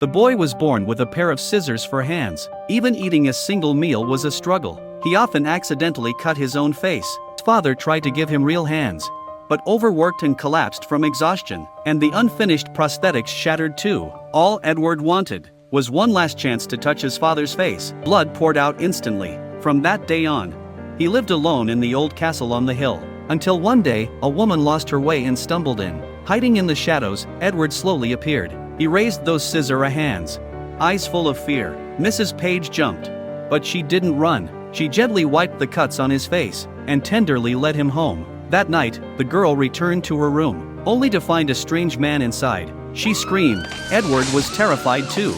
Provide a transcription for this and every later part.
The boy was born with a pair of scissors for hands. Even eating a single meal was a struggle. He often accidentally cut his own face. His father tried to give him real hands, but overworked and collapsed from exhaustion, and the unfinished prosthetics shattered too. All Edward wanted was one last chance to touch his father's face. Blood poured out instantly. From that day on, he lived alone in the old castle on the hill, until one day, a woman lost her way and stumbled in. Hiding in the shadows, Edward slowly appeared. He raised those scissor hands, eyes full of fear. Mrs. Page jumped, but she didn't run. She gently wiped the cuts on his face, and tenderly led him home. That night, the girl returned to her room, only to find a strange man inside. She screamed. Edward was terrified too,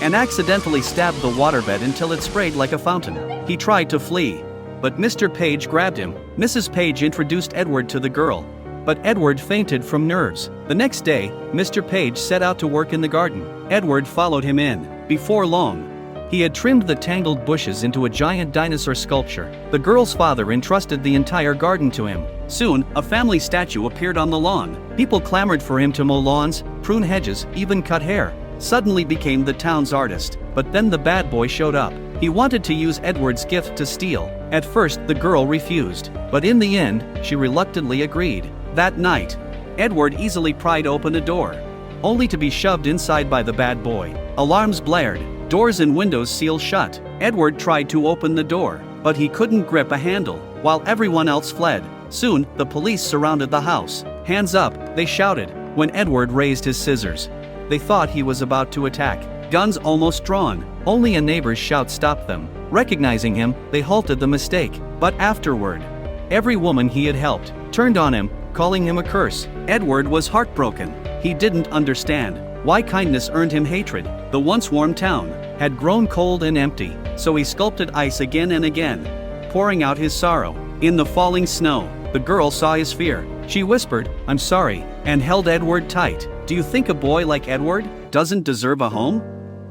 and accidentally stabbed the waterbed until it sprayed like a fountain. He tried to flee, but Mr. Page grabbed him. Mrs. Page introduced Edward to the girl, but Edward fainted from nerves. The next day, Mr. Page set out to work in the garden. Edward followed him in. Before long, he had trimmed the tangled bushes into a giant dinosaur sculpture. The girl's father entrusted the entire garden to him. Soon, a family statue appeared on the lawn. People clamored for him to mow lawns, prune hedges, even cut hair. Suddenly became the town's artist. But then the bad boy showed up. He wanted to use Edward's gift to steal. At first, the girl refused, but in the end, she reluctantly agreed. That night, Edward easily pried open a door, only to be shoved inside by the bad boy. Alarms blared. Doors and windows sealed shut. Edward tried to open the door, but he couldn't grip a handle, while everyone else fled. Soon, the police surrounded the house. Hands up, they shouted. When Edward raised his scissors, they thought he was about to attack. Guns almost drawn. Only a neighbor's shout stopped them. Recognizing him, they halted the mistake. But afterward, every woman he had helped turned on him, calling him a curse. Edward was heartbroken. He didn't understand why kindness earned him hatred. The once warm town had grown cold and empty, so he sculpted ice again and again, pouring out his sorrow. In the falling snow, the girl saw his fear. She whispered, "I'm sorry," and held Edward tight. Do you think a boy like Edward doesn't deserve a home?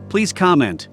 Please comment.